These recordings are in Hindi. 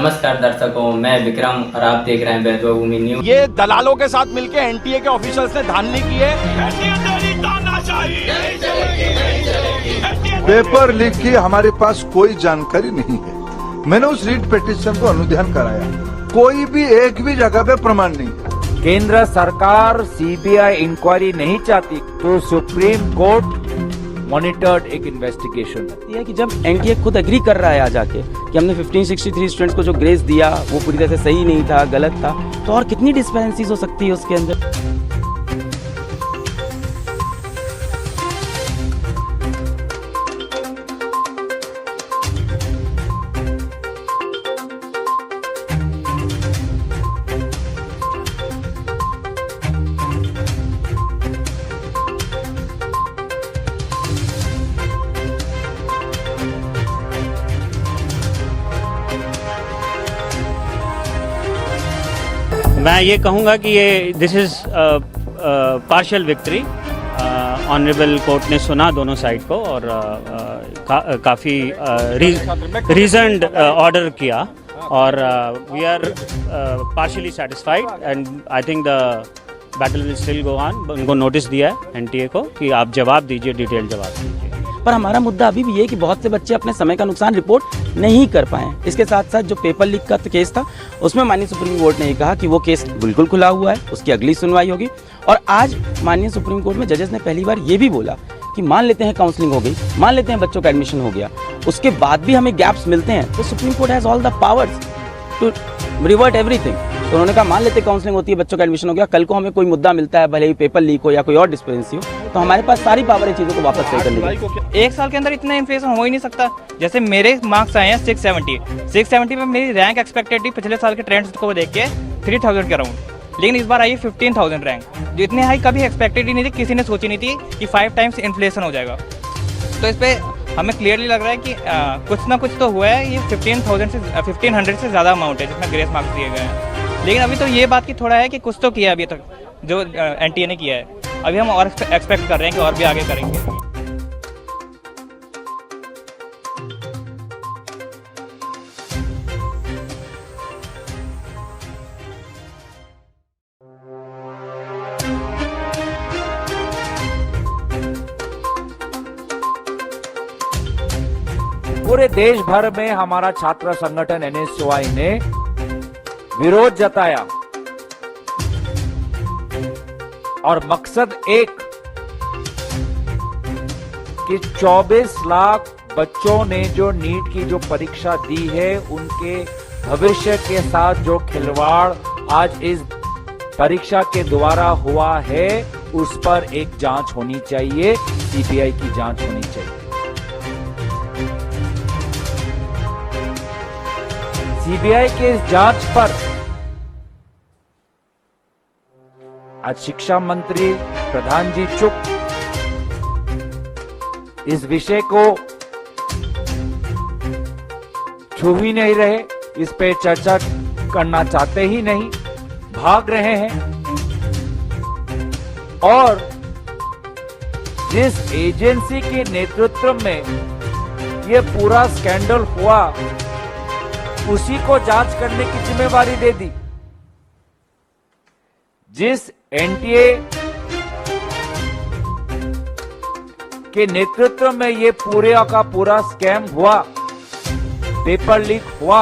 नमस्कार दर्शकों, मैं विक्रम और आप देख रहे हैं वैभव भूमि न्यूज। ये दलालों के साथ मिलकर एनटीए के ऑफिसर्स ने धांधली की है। पेपर लीक की हमारे पास कोई जानकारी नहीं है। मैंने उस रीट पिटीशन को अनुध्यान कराया, कोई भी एक भी जगह पे प्रमाण नहीं है। केंद्र सरकार सीबीआई इंक्वायरी नहीं चाहती तो सुप्रीम कोर्ट मॉनिटर्ड एक इन्वेस्टिगेशन है कि जब एनटीए खुद एग्री कर रहा है आ जाके कि हमने 1563 स्टूडेंट्स को जो ग्रेस दिया वो पूरी तरह से सही नहीं था, गलत था, तो और कितनी डिस्पेरेंसीज हो सकती है उसके अंदर। मैं ये कहूँगा कि ये this is partial victory. Honourable court ने सुना दोनों साइड को और काफ़ी रीजन्ड ऑर्डर किया और we are partially satisfied and I think the battle will still go on. उनको नोटिस दिया है एनटीए को कि आप जवाब दीजिए, डिटेल जवाब दीजिए। पर हमारा मुद्दा अभी भी ये कि बहुत से बच्चे अपने समय का नुकसान रिपोर्ट नहीं कर पाए। इसके साथ साथ जो पेपर लीक का केस था उसमें माननीय सुप्रीम कोर्ट ने कहा कि वो केस बिल्कुल खुला हुआ है, उसकी अगली सुनवाई होगी। और आज माननीय सुप्रीम कोर्ट में जजेस ने पहली बार ये भी बोला कि मान लेते हैं काउंसलिंग हो गई, मान लेते हैं बच्चों का एडमिशन हो गया, उसके बाद भी हमें गैप्स मिलते हैं तो Supreme Court has all the powers to revert everything. तो उन्होंने कहा मान लेते काउंसलिंग होती है, बच्चों का एडमिशन हो गया, कल को हमें कोई मुद्दा मिलता है, भले ही पेपर लीक हो या कोई और डिस्पेरेंसी हो, तो हमारे पास सारी पावर है चीज़ों को वापस सही करने की। एक साल के अंदर इतना इन्फ्लेशन हो ही नहीं सकता। जैसे मेरे मार्क्स आए हैं 670 में मेरी रैंक एक्सपेक्टेड थी पिछले साल के ट्रेंड्स को देख के 3000 के अराउंड, लेकिन इस बार आई है 15,000 रैंक, जो इतनी हाई कभी एक्सपेक्टेड ही नहीं थी, किसी ने सोची नहीं थी कि 5 टाइम्स इन्फ्लेशन हो जाएगा। तो इस पर हमें क्लियरली लग रहा है कि कुछ ना कुछ तो हुआ है। ये 1500 से ज़्यादा अमाउंट है जिसमें ग्रेस मार्क्स दिए गए हैं। लेकिन अभी तो ये बात की थोड़ा है कि कुछ तो किया अभी तक जो एनटीए ने किया है, अभी हम और एक्सपेक्ट कर रहे हैं कि और भी आगे करेंगे। पूरे देश भर में हमारा छात्र संगठन एनएसयूआई ने विरोध जताया और मकसद एक कि 24 लाख बच्चों ने जो नीट की जो परीक्षा दी है उनके भविष्य के साथ जो खिलवाड़ आज इस परीक्षा के द्वारा हुआ है उस पर एक जांच होनी चाहिए, सीबीआई की जांच होनी चाहिए। सीबीआई के इस जांच पर आज शिक्षा मंत्री प्रधान जी चुप, इस विषय को छू ही नहीं रहे, इस पे चर्चा करना चाहते ही नहीं, भाग रहे हैं। और जिस एजेंसी के नेतृत्व में ये पूरा स्कैंडल हुआ उसी को जांच करने की जिम्मेवारी दे दी। जिस एनटीए के नेतृत्व में ये पूरे का पूरा स्कैम हुआ, पेपर लीक हुआ,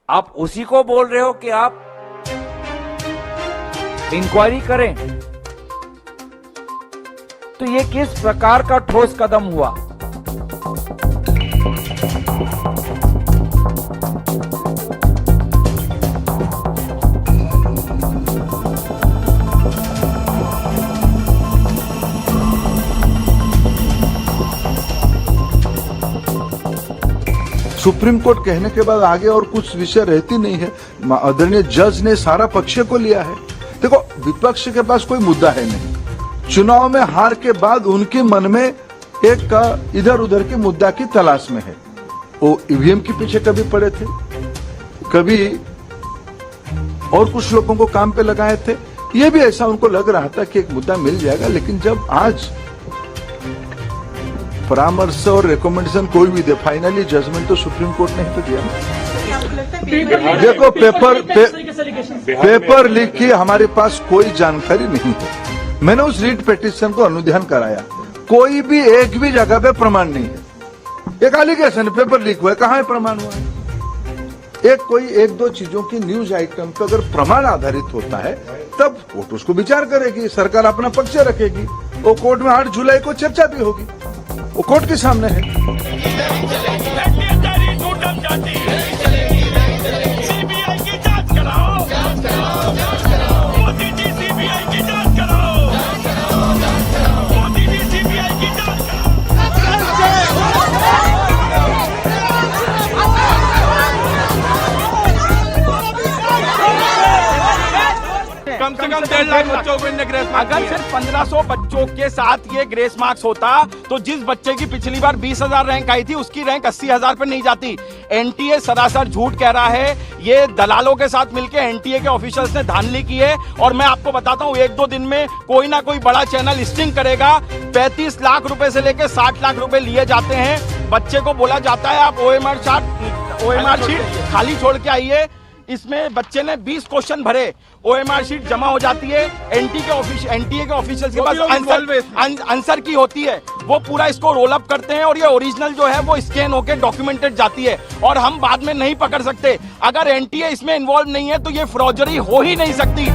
आप उसी को बोल रहे हो कि आप इंक्वायरी करें, तो ये किस प्रकार का ठोस कदम हुआ? सुप्रीम कोर्ट कहने के बाद आगे और कुछ विषय रहती नहीं है। आदरणीय जज ने सारा पक्ष को लिया है। देखो, विपक्ष के पास कोई मुद्दा है नहीं। चुनाव में हार के बाद उनके मन में एक इधर उधर के मुद्दा की तलाश में है। वो ईवीएम के पीछे कभी पड़े थे, कभी और कुछ लोगों को काम पे लगाए थे। ये भी ऐसा उनको लग रहा था कि एक मुद्दा मिल जाएगा, लेकिन जब आज परामर्श और रिकमेंडेशन कोई भी दे, फाइनली जजमेंट तो सुप्रीम कोर्ट ने ही तो दिया ना। देखो पेपर लीक की हमारे पास कोई जानकारी नहीं है। मैंने उस रीट पिटीशन को अनुध्यान कराया, कोई भी एक भी जगह पे प्रमाण नहीं है। एक एलिगेशन पेपर लीक हुआ है, कहाँ है प्रमाण हुआ है? एक दो चीजों की न्यूज आइटम पे अगर प्रमाण आधारित होता है तब कोर्ट उसको विचार करेगी, सरकार अपना पक्ष रखेगी। वो कोर्ट में 8 जुलाई को चर्चा भी होगी, वो कोर्ट के सामने है। कम से कम 1.5 लाख बच्चों को इनने ग्रेस मार्क्स अगर सिर्फ 1500 बच्चों के साथ ये ग्रेस मार्क्स होता तो जिस बच्चे की पिछली बार 20,000 रैंक आई थी उसकी रैंक 80,000 पे नहीं जाती। एनटीए सरासर झूठ कह रहा है, ये दलालों के साथ मिलकर एनटीए के ऑफिशियल्स ने धांधली की है। और मैं आपको बताता हूँ 1-2 दिन में कोई ना कोई बड़ा चैनल स्टिंग करेगा। 35 लाख रुपए से लेकर 60 लाख रुपए लिए जाते हैं। बच्चे को बोला जाता है आप ओएमआर शीट खाली छोड़ के आइए। इसमें बच्चे ने 20 क्वेश्चन भरे, ओएमआर शीट जमा हो जाती है, एनटीए के ऑफिशियल्स के पास आंसर की होती है, वो पूरा इसको रोल अप करते हैं और ये ओरिजिनल जो है वो स्कैन होकर डॉक्यूमेंटेड जाती है और हम बाद में नहीं पकड़ सकते। अगर एनटीए इसमें इन्वॉल्व नहीं है तो ये फ्रॉजरी हो ही नहीं सकती।